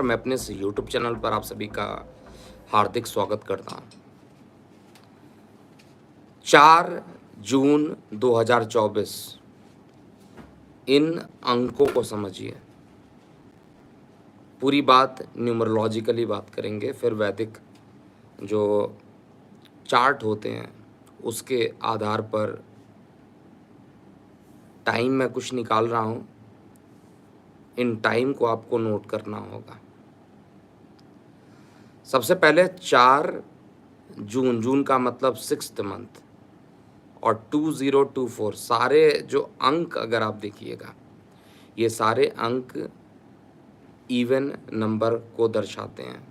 और मैं अपने इस यूट्यूब चैनल पर आप सभी का हार्दिक स्वागत करता हूं। 4 जून 2024 इन अंकों को समझिए। पूरी बात न्यूमरोलॉजिकली बात करेंगे, फिर वैदिक जो चार्ट होते हैं उसके आधार पर टाइम मैं कुछ निकाल रहा हूं। इन टाइम को आपको नोट करना होगा। सबसे पहले 4 जून, जून का मतलब 6th मंथ, और 2024 सारे जो अंक अगर आप देखिएगा, ये सारे अंक इवन नंबर को दर्शाते हैं।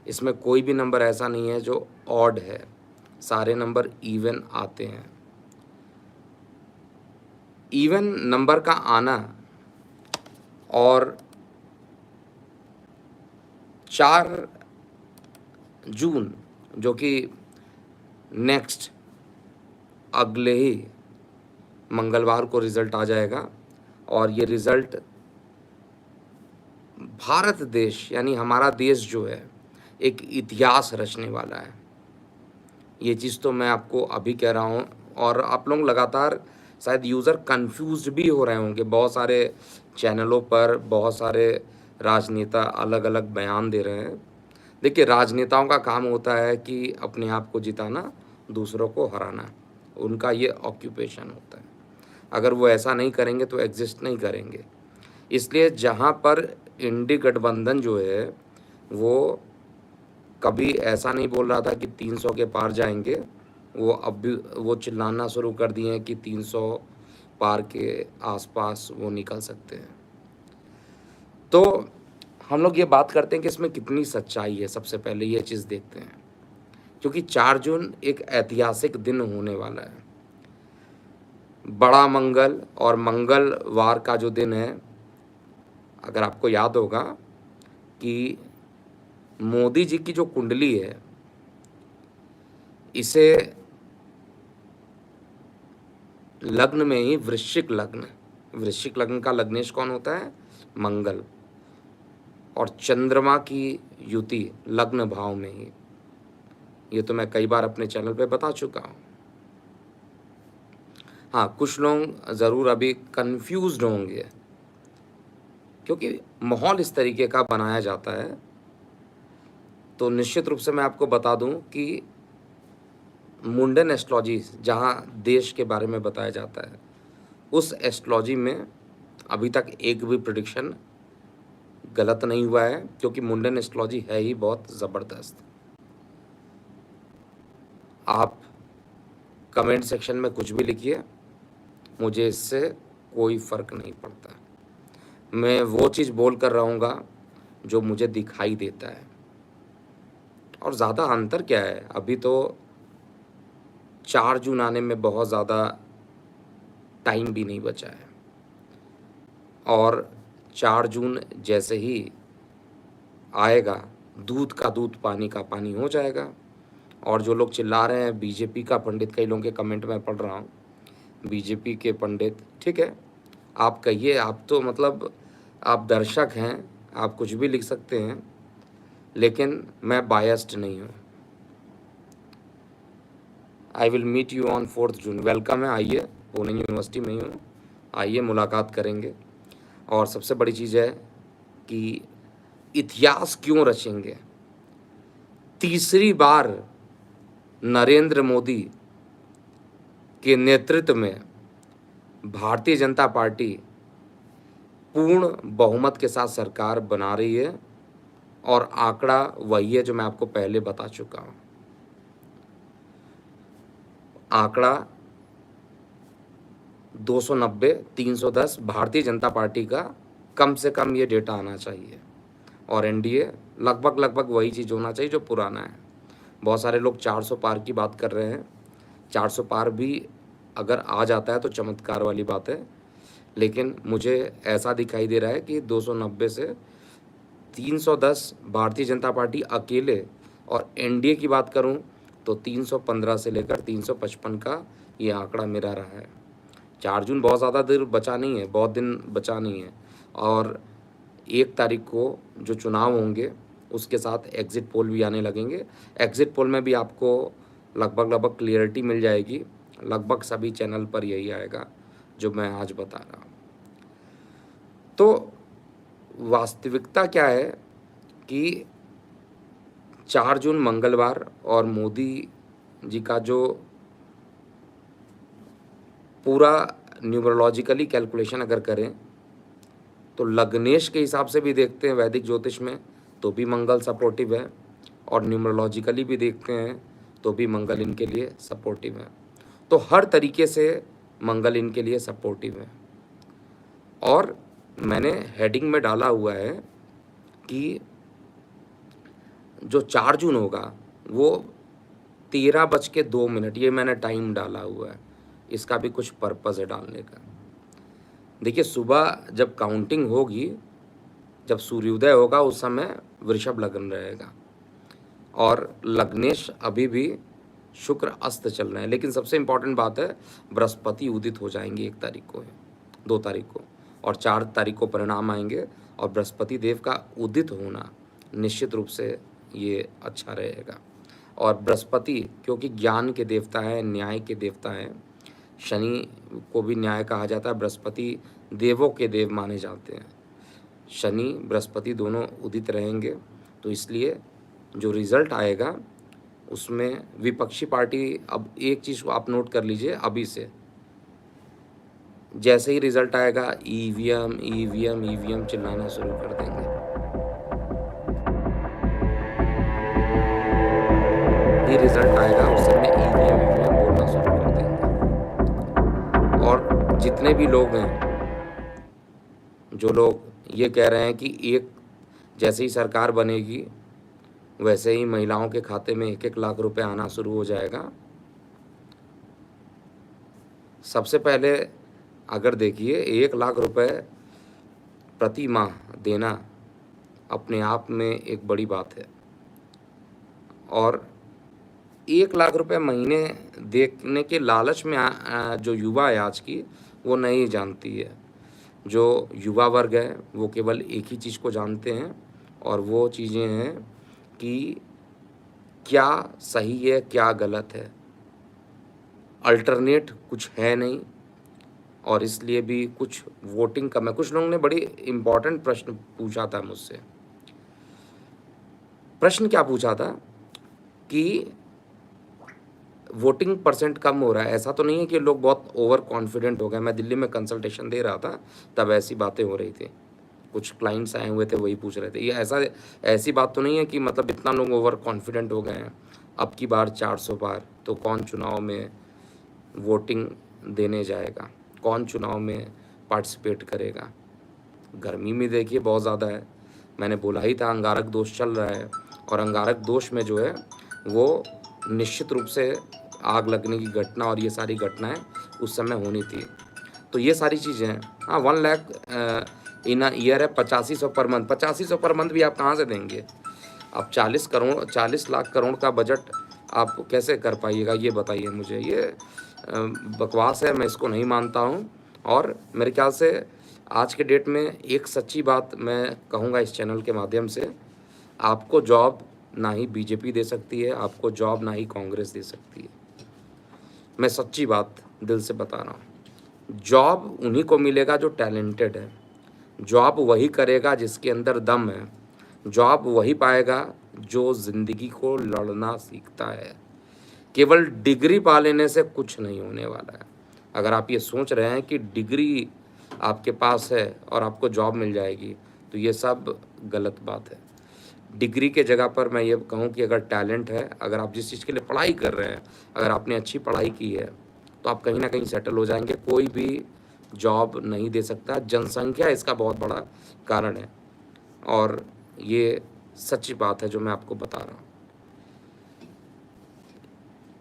इसमें कोई भी नंबर ऐसा नहीं है जो ऑड है, सारे नंबर इवन आते हैं। इवन नंबर का आना और 4 जून जो कि नेक्स्ट अगले ही मंगलवार को रिजल्ट आ जाएगा, और ये रिजल्ट भारत देश यानी हमारा देश जो है एक इतिहास रचने वाला है। ये चीज़ तो मैं आपको अभी कह रहा हूँ, और आप लोग लगातार शायद यूज़र कंफ्यूज्ड भी हो रहे होंगे। बहुत सारे चैनलों पर बहुत सारे राजनेता अलग अलग बयान दे रहे हैं। देखिए, राजनेताओं का काम होता है कि अपने आप को जिताना, दूसरों को हराना, उनका ये ऑक्यूपेशन होता है। अगर वो ऐसा नहीं करेंगे तो एग्जिस्ट नहीं करेंगे। इसलिए जहाँ पर इंडी गठबंधन जो है वो कभी ऐसा नहीं बोल रहा था कि 300 के पार जाएंगे, वो अब भी वो चिल्लाना शुरू कर दिए हैं कि 300 पार के आसपास वो निकल सकते हैं। तो हम लोग ये बात करते हैं कि इसमें कितनी सच्चाई है। सबसे पहले ये चीज़ देखते हैं, क्योंकि 4 जून एक ऐतिहासिक दिन होने वाला है। बड़ा मंगल और मंगलवार का जो दिन है, अगर आपको याद होगा कि मोदी जी की जो कुंडली है, इसे लग्न में ही वृश्चिक लग्न का लग्नेश कौन होता है? मंगल, और चंद्रमा की युति लग्न भाव में ही। ये तो मैं कई बार अपने चैनल पे बता चुका हूँ। हाँ, कुछ लोग ज़रूर अभी कंफ्यूज्ड होंगे, क्योंकि माहौल इस तरीके का बनाया जाता है। तो निश्चित रूप से मैं आपको बता दूं कि मुंडन एस्ट्रोलॉजी, जहां देश के बारे में बताया जाता है, उस एस्ट्रोलॉजी में अभी तक एक भी प्रेडिक्शन गलत नहीं हुआ है, क्योंकि मुंडन एस्ट्रोलॉजी है ही बहुत ज़बरदस्त। आप कमेंट सेक्शन में कुछ भी लिखिए, मुझे इससे कोई फ़र्क नहीं पड़ता। मैं वो चीज़ बोल कर रहूँगा जो मुझे दिखाई देता है। और ज़्यादा अंतर क्या है? अभी तो 4 जून आने में बहुत ज़्यादा टाइम भी नहीं बचा है, और 4 जून जैसे ही आएगा, दूध का दूध पानी का पानी हो जाएगा। और जो लोग चिल्ला रहे हैं बीजेपी का पंडित, कई लोगों के कमेंट में पढ़ रहा हूँ, बीजेपी के पंडित, ठीक है, आप कहिए, आप तो मतलब आप दर्शक हैं, आप कुछ भी लिख सकते हैं, लेकिन मैं बायस्ड नहीं हूँ। I will meet you on 4 June. Welcome है, आइए, पुणे यूनिवर्सिटी में ही हूँ, आइए मुलाकात करेंगे। और सबसे बड़ी चीज़ है कि इतिहास क्यों रचेंगे। तीसरी बार नरेंद्र मोदी के नेतृत्व में भारतीय जनता पार्टी पूर्ण बहुमत के साथ सरकार बना रही है, और आंकड़ा वही है जो मैं आपको पहले बता चुका हूँ। आंकड़ा 290, 310 भारतीय जनता पार्टी का कम से कम ये डेटा आना चाहिए, और एनडीए लगभग वही चीज़ होना चाहिए जो पुराना है। बहुत सारे लोग 400 पार की बात कर रहे हैं। 400 पार भी अगर आ जाता है तो चमत्कार वाली बात है, लेकिन मुझे ऐसा दिखाई दे रहा है कि 290 से 310 भारतीय जनता पार्टी अकेले, और एनडीए की बात करूं तो 315 से लेकर 355 का ये आंकड़ा मेरा रहा है। 4 जून बहुत ज़्यादा देर बचा नहीं है, बहुत दिन बचा नहीं है, और 1 तारीख को जो चुनाव होंगे उसके साथ एग्ज़िट पोल भी आने लगेंगे। एग्ज़िट पोल में भी आपको लगभग क्लियरिटी मिल जाएगी। लगभग सभी चैनल पर यही आएगा जो मैं आज बता रहा हूँ। तो वास्तविकता क्या है कि 4 जून मंगलवार और मोदी जी का जो पूरा न्यूमरोलॉजिकली कैलकुलेशन अगर करें तो लग्नेश के हिसाब से भी देखते हैं वैदिक ज्योतिष में तो भी मंगल सपोर्टिव है, और न्यूमरोलॉजिकली भी देखते हैं तो भी मंगल इनके लिए सपोर्टिव है। तो हर तरीके से मंगल इनके लिए सपोर्टिव है। और मैंने हेडिंग में डाला हुआ है कि जो 4 जून होगा वो 13:02, ये मैंने टाइम डाला हुआ है। इसका भी कुछ पर्पज़ है डालने का। देखिए, सुबह जब काउंटिंग होगी, जब सूर्योदय होगा, उस समय वृषभ लग्न रहेगा और लग्नेश अभी भी शुक्र अस्त चल रहे हैं। लेकिन सबसे इम्पॉर्टेंट बात है, बृहस्पति उदित हो जाएंगे 1 तारीख को, 2 तारीख को, और 4 तारीख को परिणाम आएंगे। और बृहस्पति देव का उदित होना निश्चित रूप से ये अच्छा रहेगा। और बृहस्पति क्योंकि ज्ञान के देवता है, न्याय के देवता है, शनि को भी न्याय कहा जाता है, बृहस्पति देवों के देव माने जाते हैं। शनि बृहस्पति दोनों उदित रहेंगे, तो इसलिए जो रिज़ल्ट आएगा उसमें विपक्षी पार्टी, अब एक चीज़ को आप नोट कर लीजिए, अभी से जैसे ही रिज़ल्ट आएगा ईवीएम ईवीएम ईवीएम चिल्लाना शुरू कर देंगे। ये रिज़ल्ट आएगा उस समय ईवीएम ईवीएम बोलना शुरू कर देंगे। और जितने भी लोग हैं, जो लोग ये कह रहे हैं कि एक जैसे ही सरकार बनेगी वैसे ही महिलाओं के खाते में 1-1 लाख रुपए आना शुरू हो जाएगा। सबसे पहले अगर देखिए, 1 लाख रुपए प्रति माह देना अपने आप में एक बड़ी बात है, और 1 लाख रुपए महीने देने के लालच में जो युवा है आज की, वो नहीं जानती है। जो युवा वर्ग है वो केवल एक ही चीज़ को जानते हैं, और वो चीज़ें हैं कि क्या सही है क्या गलत है, अल्टरनेट कुछ है नहीं। और इसलिए भी कुछ वोटिंग कम है। कुछ लोगों ने बड़ी इम्पोर्टेंट प्रश्न पूछा था मुझसे। प्रश्न क्या पूछा था कि वोटिंग परसेंट कम हो रहा है। ऐसा तो नहीं है कि लोग बहुत ओवर कॉन्फिडेंट हो गए। मैं दिल्ली में कंसल्टेशन दे रहा था, तब ऐसी बातें हो रही थी। कुछ क्लाइंट्स आए हुए थे, वही पूछ रहे थे। ये ऐसी बात तो नहीं है कि मतलब इतना लोग ओवर कॉन्फिडेंट हो गए हैं। अब की बार 400 पार, तो कौन चुनाव में वोटिंग देने जाएगा, कौन चुनाव में पार्टिसिपेट करेगा। गर्मी में देखिए बहुत ज़्यादा है। मैंने बोला ही था अंगारक दोष चल रहा है, और अंगारक दोष में जो है वो निश्चित रूप से आग लगने की घटना और ये सारी घटनाएं उस समय होनी थी। तो ये सारी चीज़ें हैं। हाँ, 1 लाख इन ईयर है, 8500 पर मंथ। 8500 पर मंथ भी आप कहाँ से देंगे? अब 40 लाख करोड़ का बजट आप कैसे कर पाइएगा, ये बताइए मुझे। ये बकवास है, मैं इसको नहीं मानता हूँ। और मेरे ख्याल से आज के डेट में एक सच्ची बात मैं कहूँगा इस चैनल के माध्यम से, आपको जॉब ना ही बीजेपी दे सकती है, आपको जॉब ना ही कांग्रेस दे सकती है। मैं सच्ची बात दिल से बता रहा हूँ। जॉब उन्हीं को मिलेगा जो टैलेंटेड है, जॉब वही करेगा जिसके अंदर दम है, जॉब वही पाएगा जो ज़िंदगी को लड़ना सीखता है। केवल डिग्री पा लेने से कुछ नहीं होने वाला है। अगर आप ये सोच रहे हैं कि डिग्री आपके पास है और आपको जॉब मिल जाएगी, तो ये सब गलत बात है। डिग्री के जगह पर मैं ये कहूँ कि अगर टैलेंट है, अगर आप जिस चीज़ के लिए पढ़ाई कर रहे हैं, अगर आपने अच्छी पढ़ाई की है, तो आप कहीं ना कहीं सेटल हो जाएंगे। कोई भी जॉब नहीं दे सकता। जनसंख्या इसका बहुत बड़ा कारण है, और ये सच्ची बात है जो मैं आपको बता रहा हूँ।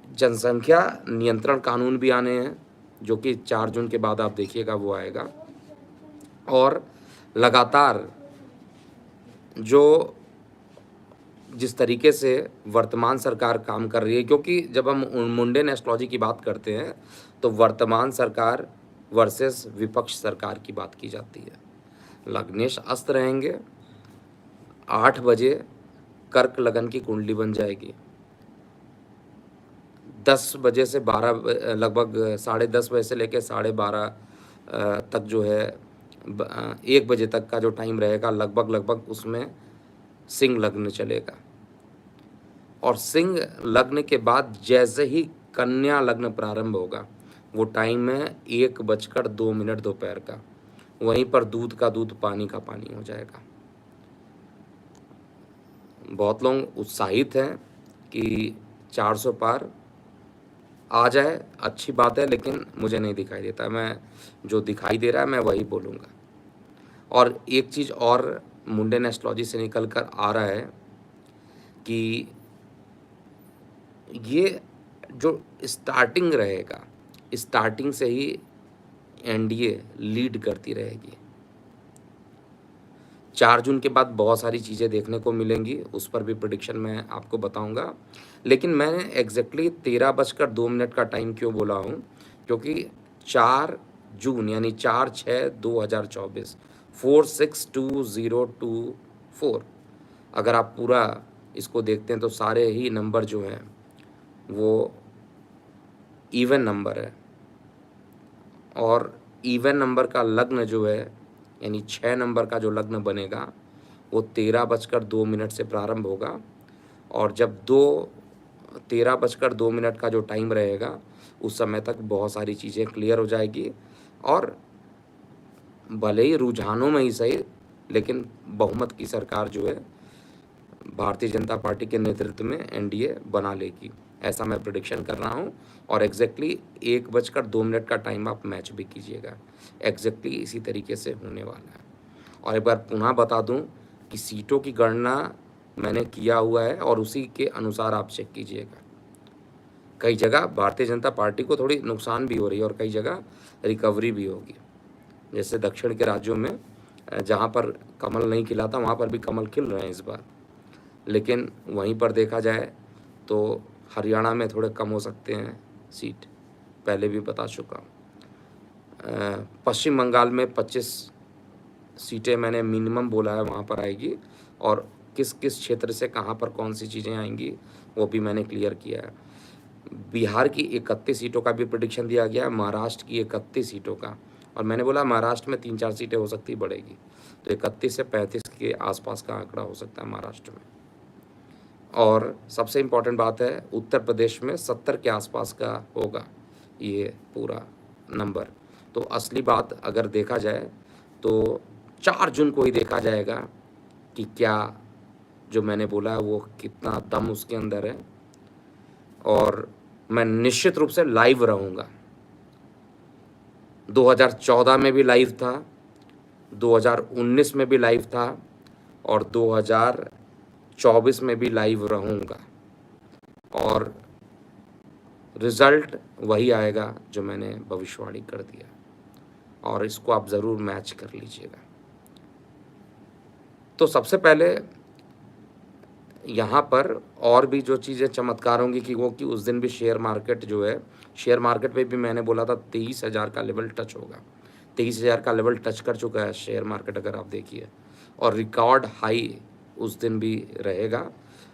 जनसंख्या नियंत्रण कानून भी आने हैं, जो कि 4 जून के बाद आप देखिएगा वो आएगा। और लगातार जो जिस तरीके से वर्तमान सरकार काम कर रही है, क्योंकि जब हम मुंडेन एस्ट्रोलॉजी की बात करते हैं तो वर्तमान सरकार वर्सेस विपक्ष सरकार की बात की जाती है। लग्नेश अस्त रहेंगे। 8 बजे कर्क लगन की कुंडली बन जाएगी। 10 बजे से 12 लगभग 10:30 बजे से लेकर 12:30 तक जो है 1 बजे तक का जो टाइम रहेगा लगभग उसमें सिंह लग्न चलेगा। और सिंह लग्न के बाद जैसे ही कन्या लग्न प्रारंभ होगा, वो टाइम है 1:02 दोपहर का। वहीं पर दूध का दूध, पानी का पानी हो जाएगा। बहुत लोग उत्साहित हैं कि 400 पार आ जाए, अच्छी बात है, लेकिन मुझे नहीं दिखाई देता। मैं जो दिखाई दे रहा है मैं वही बोलूँगा। और एक चीज़ और मुंडेन एस्ट्रोलॉजी से निकल कर आ रहा है कि ये जो स्टार्टिंग रहेगा, स्टार्टिंग से ही एनडीए लीड करती रहेगी। 4 जून के बाद बहुत सारी चीज़ें देखने को मिलेंगी, उस पर भी प्रेडिक्शन मैं आपको बताऊंगा। लेकिन मैंने एग्जैक्टली 13:02 का टाइम क्यों बोला हूँ, क्योंकि 4 जून यानी 4/6/2024 462024, अगर आप पूरा इसको देखते हैं तो सारे ही नंबर जो हैं वो इवन नंबर है। और इवन नंबर का लग्न जो है यानी 6 नंबर का जो लग्न बनेगा वो 13:02 से प्रारंभ होगा। और जब 13:02 का जो टाइम रहेगा उस समय तक बहुत सारी चीज़ें क्लियर हो जाएगी। और भले ही रुझानों में ही सही, लेकिन बहुमत की सरकार जो है भारतीय जनता पार्टी के नेतृत्व में एनडीए बना लेगी, ऐसा मैं प्रेडिक्शन कर रहा हूँ। और एग्जैक्टली 1:02 का टाइम आप मैच भी कीजिएगा, एग्जैक्टली इसी तरीके से होने वाला है। और एक बार पुनः बता दूं कि सीटों की गणना मैंने किया हुआ है और उसी के अनुसार आप चेक कीजिएगा। कई जगह भारतीय जनता पार्टी को थोड़ी नुकसान भी हो रही है और कई जगह रिकवरी भी होगी। जैसे दक्षिण के राज्यों में जहाँ पर कमल नहीं खिला था वहाँ पर भी कमल खिल रहे हैं इस बार। लेकिन वहीं पर देखा जाए तो हरियाणा में थोड़े कम हो सकते हैं सीट, पहले भी बता चुका हूँ। पश्चिम बंगाल में 25 सीटें मैंने मिनिमम बोला है वहाँ पर आएगी। और किस किस क्षेत्र से कहाँ पर कौन सी चीज़ें आएंगी वो भी मैंने क्लियर किया है। बिहार की 31 सीटों का भी प्रेडिक्शन दिया गया है, महाराष्ट्र की 31 सीटों का। और मैंने बोला महाराष्ट्र में 3-4 सीटें हो सकती बढ़ेगी, तो 31 से 35 के आसपास का आंकड़ा हो सकता है महाराष्ट्र में। और सबसे इम्पॉर्टेंट बात है उत्तर प्रदेश में 70 के आसपास का होगा ये पूरा नंबर। तो असली बात अगर देखा जाए तो 4 जून को ही देखा जाएगा कि क्या जो मैंने बोला है वो कितना दम उसके अंदर है। और मैं निश्चित रूप से लाइव रहूँगा। 2014 में भी लाइव था, 2019 में भी लाइव था और 2024 में भी लाइव रहूँगा। और रिज़ल्ट वही आएगा जो मैंने भविष्यवाणी कर दिया, और इसको आप ज़रूर मैच कर लीजिएगा। तो सबसे पहले यहाँ पर और भी जो चीज़ें चमत्कार होंगी कि वो कि उस दिन भी शेयर मार्केट जो है, शेयर मार्केट पे भी मैंने बोला था 23,000 का लेवल टच होगा। 23,000 का लेवल टच कर चुका है शेयर मार्केट, अगर आप देखिए। और रिकॉर्ड हाई उस दिन भी रहेगा।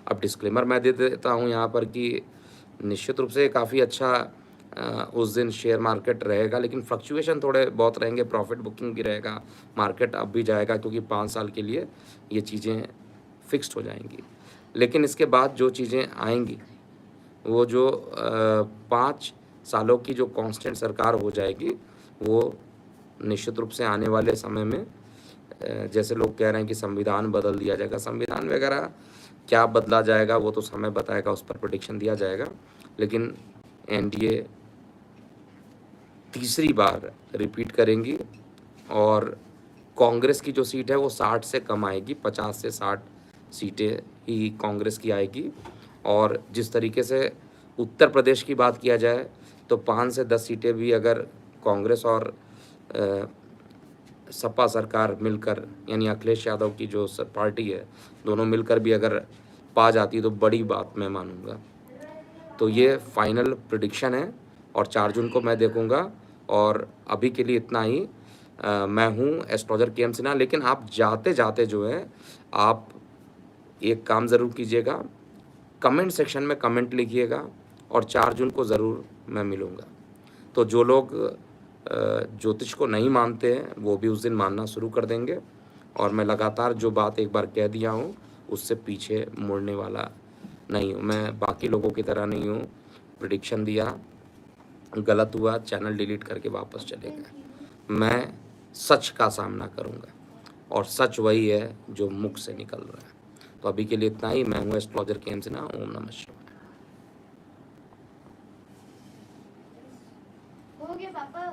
अब डिस्क्लेमर मैं दे देता हूँ यहाँ पर कि निश्चित रूप से काफ़ी अच्छा उस दिन शेयर मार्केट रहेगा, लेकिन फ्लक्चुएशन थोड़े बहुत रहेंगे, प्रॉफिट बुकिंग भी रहेगा, मार्केट अब भी जाएगा क्योंकि 5 साल के लिए ये चीज़ें फिक्स्ड हो जाएंगी। लेकिन इसके बाद जो चीज़ें आएंगी वो जो 5 सालों की जो कांस्टेंट सरकार हो जाएगी वो निश्चित रूप से आने वाले समय में जैसे लोग कह रहे हैं कि संविधान बदल दिया जाएगा, संविधान वगैरह क्या बदला जाएगा वो तो समय बताएगा, उस पर प्रेडिक्शन दिया जाएगा। लेकिन एनडीए तीसरी बार रिपीट करेंगी और कांग्रेस की जो सीट है वो 60 से कम आएगी, 50 से 60 सीटें ही कांग्रेस की आएगी। और जिस तरीके से उत्तर प्रदेश की बात किया जाए तो 5 से 10 सीटें भी अगर कांग्रेस और सपा सरकार मिलकर यानी अखिलेश यादव की जो पार्टी है दोनों मिलकर भी अगर पा जाती तो बड़ी बात मैं मानूंगा। तो ये फाइनल प्रेडिक्शन है और 4 जून को मैं देखूंगा। और अभी के लिए इतना ही। मैं हूँ एस्ट्रोलॉजर के.एम. सिन्हा। लेकिन आप जाते जाते जो है आप एक काम ज़रूर कीजिएगा, कमेंट सेक्शन में कमेंट लिखिएगा और 4 जून को ज़रूर मैं मिलूँगा। तो जो लोग ज्योतिष को नहीं मानते हैं वो भी उस दिन मानना शुरू कर देंगे, और मैं लगातार जो बात एक बार कह दिया हूँ उससे पीछे मुड़ने वाला नहीं हूँ। मैं बाकी लोगों की तरह नहीं हूँ, प्रिडिक्शन दिया, गलत हुआ, चैनल डिलीट करके वापस चले गए। मैं सच का सामना करूँगा, और सच वही है जो मुख से निकल रहा है। तो अभी के लिए इतना ही। मैं हूँ एस्ट्रोलॉजर के.एम. सिन्हा। ओम नमः शिवाय। हो गया पापा।